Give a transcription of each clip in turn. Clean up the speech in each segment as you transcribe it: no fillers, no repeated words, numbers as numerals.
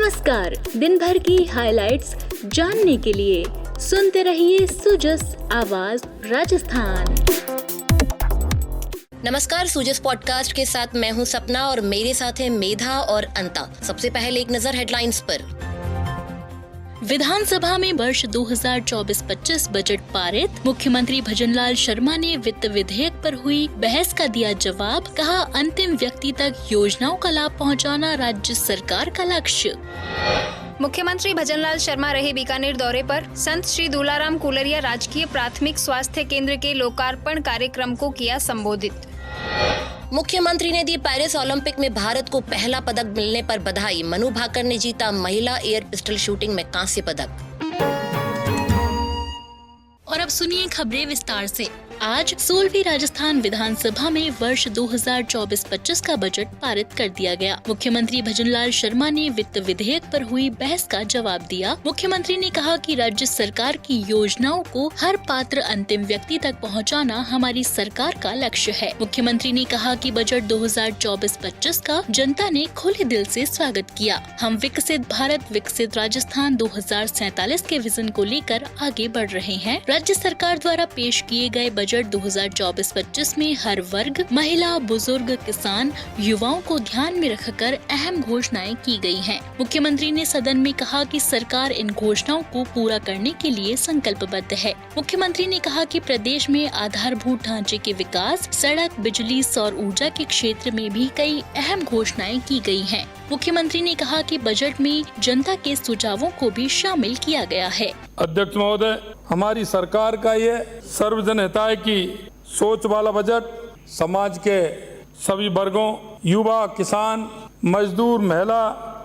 नमस्कार, दिन भर की हाइलाइट्स जानने के लिए सुनते रहिए सुजस आवाज राजस्थान। नमस्कार, सुजस पॉडकास्ट के साथ मैं हूं सपना और मेरे साथ हैं मेधा और अंता। सबसे पहले एक नजर हेडलाइंस पर। विधानसभा में वर्ष 2024-25 बजट पारित। मुख्यमंत्री भजनलाल शर्मा ने वित्त विधेयक पर हुई बहस का दिया जवाब। कहा, अंतिम व्यक्ति तक योजनाओं का लाभ पहुंचाना राज्य सरकार का लक्ष्य। मुख्यमंत्री भजनलाल शर्मा रहे बीकानेर दौरे पर। संत श्री दूलाराम कुलरिया राजकीय प्राथमिक स्वास्थ्य केंद्र के लोकार्पण कार्यक्रम को किया संबोधित। मुख्यमंत्री ने दी पेरिस ओलंपिक में भारत को पहला पदक मिलने पर बधाई। मनु भाकर ने जीता महिला एयर पिस्टल शूटिंग में कांस्य पदक। और अब सुनिए खबरें विस्तार से। आज 16वीं राजस्थान विधानसभा में वर्ष 2024-25 का बजट पारित कर दिया गया। मुख्यमंत्री भजनलाल शर्मा ने वित्त विधेयक पर हुई बहस का जवाब दिया। मुख्यमंत्री ने कहा कि राज्य सरकार की योजनाओं को हर पात्र अंतिम व्यक्ति तक पहुंचाना हमारी सरकार का लक्ष्य है। मुख्यमंत्री ने कहा कि बजट 2024-25 का जनता ने खुले दिल से स्वागत किया। हम विकसित भारत विकसित राजस्थान 2047 के विजन को लेकर आगे बढ़ रहे हैं। राज्य सरकार द्वारा पेश किए गए बजट 2024-25 में हर वर्ग, महिला, बुजुर्ग, किसान, युवाओं को ध्यान में रखकर अहम घोषणाएं की गई हैं। मुख्यमंत्री ने सदन में कहा कि सरकार इन घोषणाओं को पूरा करने के लिए संकल्पबद्ध है। मुख्यमंत्री ने कहा कि प्रदेश में आधारभूत ढांचे के विकास, सड़क, बिजली, सौर ऊर्जा के क्षेत्र में भी कई अहम घोषणाएं की गई हैं। मुख्यमंत्री ने कहा कि बजट में जनता के सुझावों को भी शामिल किया गया है। अध्यक्ष महोदय, हमारी सरकार का ये सर्वजन हिताय की सोच वाला बजट समाज के सभी वर्गों, युवा, किसान, मजदूर, महिला,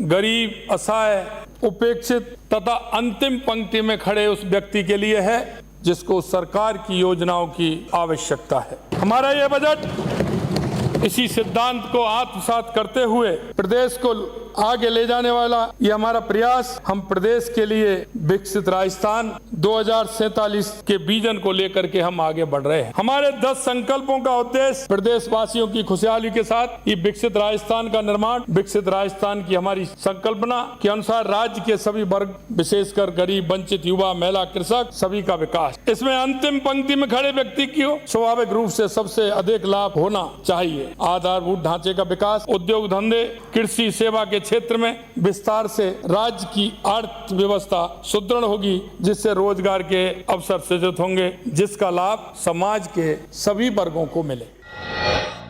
गरीब, असहाय, उपेक्षित तथा अंतिम पंक्ति में खड़े उस व्यक्ति के लिए है जिसको सरकार की योजनाओं की आवश्यकता है। हमारा ये बजट इसी सिद्धांत को आत्मसात करते हुए प्रदेश को आगे ले जाने वाला ये हमारा प्रयास। हम प्रदेश के लिए विकसित राजस्थान 2047 के विजन को लेकर के हम आगे बढ़ रहे हैं। हमारे 10 संकल्पों का उद्देश्य प्रदेशवासियों की खुशहाली के साथ ये विकसित राजस्थान का निर्माण, विकसित राजस्थान की हमारी संकल्पना के अनुसार राज्य के सभी वर्ग, विशेषकर गरीब, वंचित, युवा, महिला, कृषक, सभी का विकास। इसमें अंतिम पंक्ति में खड़े व्यक्ति को स्वाभाविक रूप से सबसे अधिक लाभ होना चाहिए। आधारभूत ढांचे का विकास, उद्योग धंधे, कृषि सेवा के क्षेत्र में विस्तार से राज्य की अर्थव्यवस्था सुदृढ़ होगी, जिससे रोजगार के अवसर सृजित होंगे, जिसका लाभ समाज के सभी वर्गों को मिले।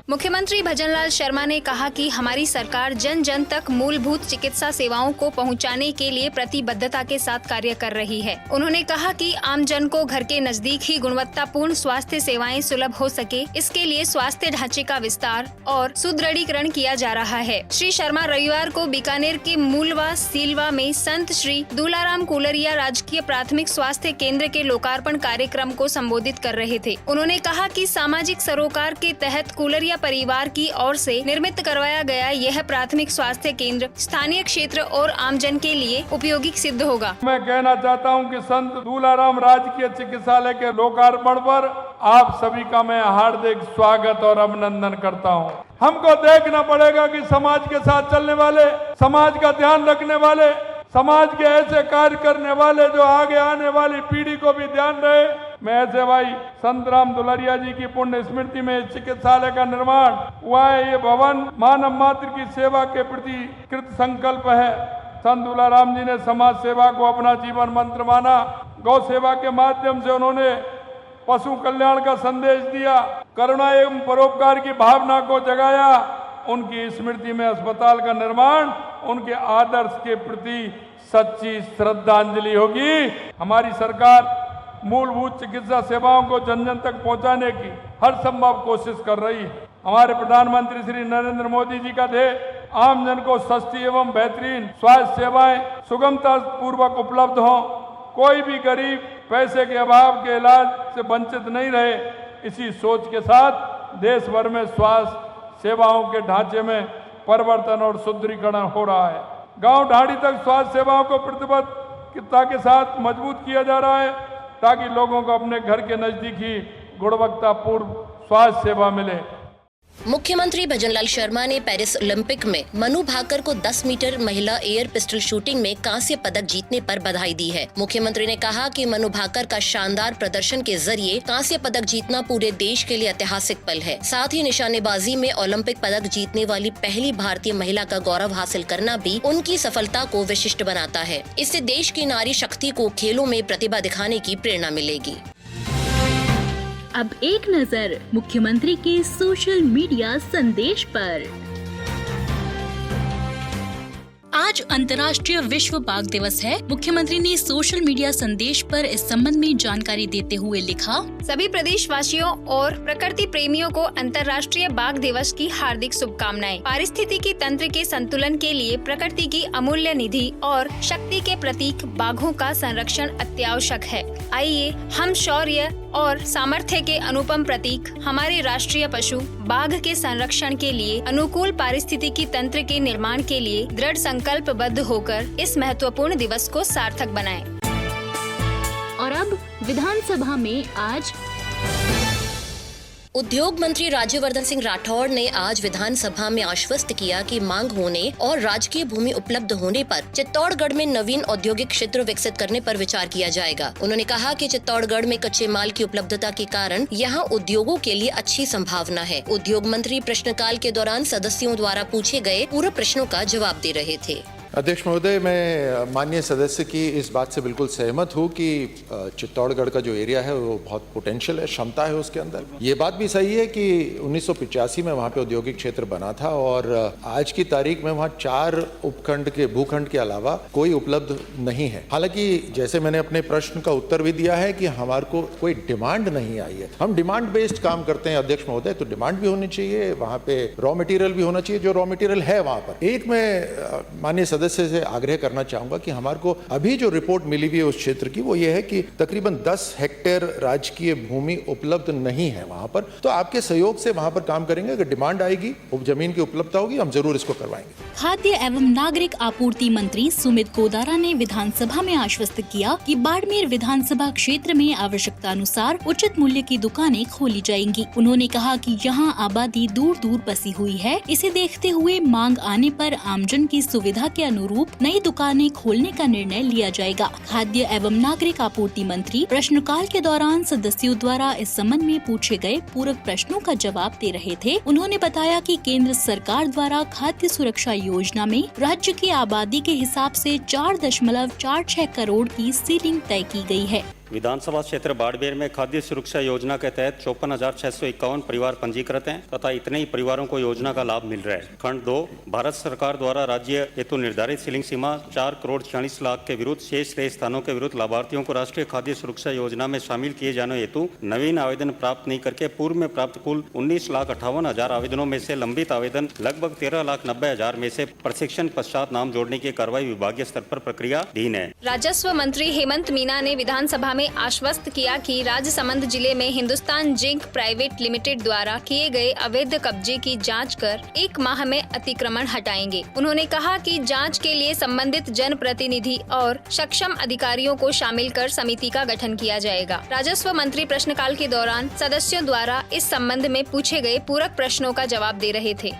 मुख्यमंत्री भजनलाल शर्मा ने कहा कि हमारी सरकार जन जन तक मूलभूत चिकित्सा सेवाओं को पहुंचाने के लिए प्रतिबद्धता के साथ कार्य कर रही है। उन्होंने कहा कि आम जन को घर के नजदीक ही गुणवत्तापूर्ण स्वास्थ्य सेवाएं सुलभ हो सके, इसके लिए स्वास्थ्य ढांचे का विस्तार और सुदृढ़ीकरण किया जा रहा है। श्री शर्मा रविवार को बीकानेर के मूलवा सीलवा में संत श्री दूलाराम कुलरिया राजकीय प्राथमिक स्वास्थ्य केंद्र के लोकार्पण कार्यक्रम को संबोधित कर रहे थे। उन्होंने कहा कि सामाजिक सरोकार के तहत कुलरिया परिवार की ओर से निर्मित करवाया गया यह प्राथमिक स्वास्थ्य केंद्र स्थानीय क्षेत्र और आमजन के लिए उपयोगी सिद्ध होगा। मैं कहना चाहता हूं कि संत दूलाराम राजकीय चिकित्सालय के लोकार्पण पर आप सभी का मैं हार्दिक स्वागत और अभिनंदन करता हूं। हमको देखना पड़ेगा कि समाज के साथ चलने वाले, समाज का ध्यान रखने वाले, समाज के ऐसे कार्य करने वाले जो आगे आने वाली पीढ़ी को भी ध्यान रहे। मैं ऐसे भाई संत राम दुलरिया जी की पुण्य स्मृति में चिकित्सालय का निर्माण हुआ है। ये भवन मानव मात्र की सेवा के प्रति कृत संकल्प है। संत दुलाराम जी ने समाज सेवा को अपना जीवन मंत्र माना। गौ सेवा के माध्यम से उन्होंने पशु कल्याण का संदेश दिया, करुणा एवं परोपकार की भावना को जगाया। उनकी स्मृति में अस्पताल का निर्माण उनके आदर्श के प्रति सच्ची श्रद्धांजलि होगी। हमारी सरकार मूलभूत चिकित्सा सेवाओं को जन जन तक पहुंचाने की हर संभव कोशिश कर रही है। हमारे प्रधानमंत्री श्री नरेंद्र मोदी जी का ध्येय आम जन को सस्ती एवं बेहतरीन स्वास्थ्य सेवाएं सुगमता पूर्वक उपलब्ध हों, कोई भी गरीब पैसे के अभाव के इलाज से वंचित नहीं रहे। इसी सोच के साथ देश भर में स्वास्थ्य सेवाओं के ढांचे में परिवर्तन और सुदृढ़ीकरण हो रहा है। गांव ढाड़ी तक स्वास्थ्य सेवाओं को प्रतिबद्धता के साथ मजबूत किया जा रहा है ताकि लोगों को अपने घर के नजदीक ही गुणवत्तापूर्ण स्वास्थ्य सेवा मिले। मुख्यमंत्री भजनलाल शर्मा ने पेरिस ओलंपिक में मनु भाकर को 10 मीटर महिला एयर पिस्टल शूटिंग में कांस्य पदक जीतने पर बधाई दी है। मुख्यमंत्री ने कहा कि मनु भाकर का शानदार प्रदर्शन के जरिए कांस्य पदक जीतना पूरे देश के लिए ऐतिहासिक पल है। साथ ही निशानेबाजी में ओलंपिक पदक जीतने वाली पहली भारतीय महिला का गौरव हासिल करना भी उनकी सफलता को विशिष्ट बनाता है। इससे देश की नारी शक्ति को खेलों में प्रतिभा दिखाने की प्रेरणा मिलेगी। अब एक नजर मुख्यमंत्री के सोशल मीडिया संदेश पर। आज अंतर्राष्ट्रीय विश्व बाघ दिवस है। मुख्यमंत्री ने सोशल मीडिया संदेश पर इस संबंध में जानकारी देते हुए लिखा, सभी प्रदेशवासियों और प्रकृति प्रेमियों को अंतर्राष्ट्रीय बाघ दिवस की हार्दिक शुभकामनाएं। पारिस्थितिकी तंत्र के संतुलन के लिए प्रकृति की अमूल्य निधि और शक्ति के प्रतीक बाघों का संरक्षण अत्यावश्यक है। आइए हम शौर्य और सामर्थ्य के अनुपम प्रतीक हमारे राष्ट्रीय पशु बाघ के संरक्षण के लिए अनुकूल पारिस्थितिकी तंत्र के निर्माण के लिए दृढ़ संकल्पबद्ध होकर इस महत्वपूर्ण दिवस को सार्थक बनाएं। और अब विधानसभा में आज उद्योग मंत्री राज्यवर्धन सिंह राठौड़ ने आज विधानसभा में आश्वस्त किया कि मांग होने और राजकीय भूमि उपलब्ध होने पर चित्तौड़गढ़ में नवीन औद्योगिक क्षेत्र विकसित करने पर विचार किया जाएगा। उन्होंने कहा कि चित्तौड़गढ़ में कच्चे माल की उपलब्धता के कारण यहां उद्योगों के लिए अच्छी संभावना है। उद्योग मंत्री प्रश्नकाल के दौरान सदस्यों द्वारा पूछे गए पूरे प्रश्नों का जवाब दे रहे थे। अध्यक्ष महोदय, मैं माननीय सदस्य की इस बात से बिल्कुल सहमत हूँ कि चित्तौड़गढ़ का जो एरिया है वो बहुत पोटेंशियल है, क्षमता है उसके अंदर। ये बात भी सही है कि 1985 में वहाँ पे औद्योगिक क्षेत्र बना था और आज की तारीख में वहाँ 4 उपखंड के भूखंड के अलावा कोई उपलब्ध नहीं है। हालांकि जैसे मैंने अपने प्रश्न का उत्तर भी दिया है कि हमारे को कोई डिमांड नहीं आई है। हम डिमांड बेस्ड काम करते हैं अध्यक्ष महोदय, तो डिमांड भी होनी चाहिए, वहाँ पे रॉ मटेरियल भी होना चाहिए, जो रॉ मटेरियल है वहाँ पर। एक मैं माननीय सदस्य से आग्रह करना चाहूंगा कि हमारे को अभी जो रिपोर्ट मिली हुई है उस क्षेत्र की, वो ये है कि तकरीबन 10 हेक्टेयर राजकीय भूमि उपलब्ध नहीं है वहां पर। तो आपके सहयोग से वहां पर काम करेंगे। अगर डिमांड आएगी, जमीन की उपलब्धता होगी, हम जरूर इसको करवाएंगे। खाद्य एवं नागरिक आपूर्ति मंत्री सुमित गोदारा ने विधानसभा में आश्वस्त किया कि बाड़मेर विधानसभा क्षेत्र में आवश्यकता अनुसार उचित मूल्य की दुकानें खोली जाएंगी। उन्होंने कहा कि यहाँ आबादी दूर दूर बसी हुई है, इसे देखते हुए मांग आने पर आमजन की सुविधा के अनुरूप नई दुकानें खोलने का निर्णय लिया जाएगा। खाद्य एवं नागरिक आपूर्ति मंत्री प्रश्नकाल के दौरान सदस्यों द्वारा इस संबंध में पूछे गए पूरक प्रश्नों का जवाब दे रहे थे। उन्होंने बताया कि केंद्र सरकार द्वारा खाद्य सुरक्षा योजना में राज्य की आबादी के हिसाब से 4.46 करोड़ की सीलिंग तय की गई है। विधानसभा क्षेत्र बाड़मेर में खाद्य सुरक्षा योजना के तहत 54,651 परिवार पंजीकृत हैं तथा इतने ही परिवारों को योजना का लाभ मिल रहा है। खंड 2, भारत सरकार द्वारा राज्य हेतु निर्धारित सीलिंग सीमा 4 करोड़ 46 लाख के विरुद्ध शेष रहे स्थानों के विरुद्ध लाभार्थियों को राष्ट्रीय खाद्य सुरक्षा योजना में शामिल किए जाने हेतु नवीन आवेदन प्राप्त नहीं करके पूर्व में प्राप्त कुल 19,58,000 आवेदनों में से लंबित आवेदन लगभग 13,90,000 में से प्रशिक्षण पश्चात नाम जोड़ने की कार्रवाई विभागीय स्तर पर प्रक्रियाधीन है। राजस्व मंत्री हेमंत मीना ने विधानसभा में आश्वस्त किया कि राजसमंद जिले में हिंदुस्तान जिंक प्राइवेट लिमिटेड द्वारा किए गए अवैध कब्जे की जांच कर 1 माह में अतिक्रमण हटाएंगे। उन्होंने कहा कि जांच के लिए संबंधित जनप्रतिनिधि और सक्षम अधिकारियों को शामिल कर समिति का गठन किया जाएगा। राजस्व मंत्री प्रश्नकाल के दौरान सदस्यों द्वारा इस संबंध में पूछे गए पूरक प्रश्नों का जवाब दे रहे थे।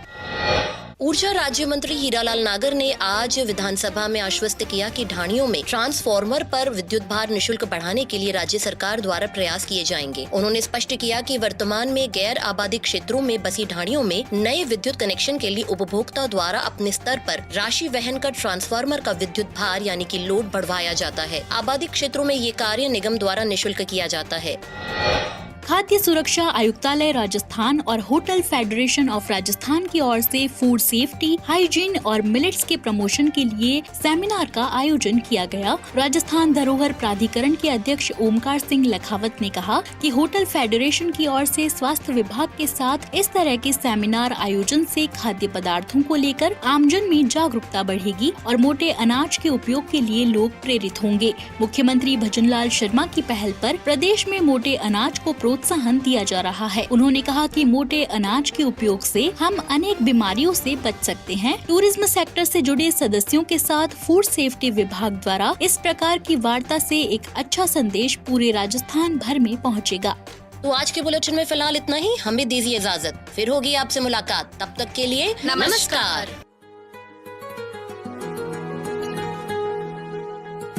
ऊर्जा राज्य मंत्री हीरालाल नागर ने आज विधानसभा में आश्वस्त किया कि ढाणियों में ट्रांसफार्मर पर विद्युत भार निशुल्क बढ़ाने के लिए राज्य सरकार द्वारा प्रयास किए जाएंगे। उन्होंने स्पष्ट किया कि वर्तमान में गैर आबादी क्षेत्रों में बसी ढाणियों में नए विद्युत कनेक्शन के लिए उपभोक्ता द्वारा अपने स्तर पर राशि वहन कर ट्रांसफार्मर का विद्युत भार यानी कि लोड बढ़वाया जाता है। आबादी क्षेत्रों में ये कार्य निगम द्वारा निःशुल्क किया जाता है। खाद्य सुरक्षा आयुक्तालय राजस्थान और होटल फेडरेशन ऑफ राजस्थान की ओर से फूड सेफ्टी, हाइजीन और मिलेट्स के प्रमोशन के लिए सेमिनार का आयोजन किया गया। राजस्थान धरोहर प्राधिकरण के अध्यक्ष ओमकार सिंह लखावत ने कहा कि होटल फेडरेशन की ओर से स्वास्थ्य विभाग के साथ इस तरह के सेमिनार आयोजन से खाद्य पदार्थों को लेकर आमजन में जागरूकता बढ़ेगी और मोटे अनाज के उपयोग के लिए लोग प्रेरित होंगे। मुख्यमंत्री भजनलाल शर्मा की पहल पर प्रदेश में मोटे अनाज को प्रोत्साहन दिया जा रहा है। उन्होंने कहा कि मोटे अनाज के उपयोग से हम अनेक बीमारियों से बच सकते हैं। टूरिज्म सेक्टर से जुड़े सदस्यों के साथ फूड सेफ्टी विभाग द्वारा इस प्रकार की वार्ता से एक अच्छा संदेश पूरे राजस्थान भर में पहुंचेगा। तो आज के बुलेटिन में फिलहाल इतना ही। हमें दीजिए इजाजत, फिर होगी आपसे मुलाकात। तब तक के लिए नमस्कार। नमस्कार।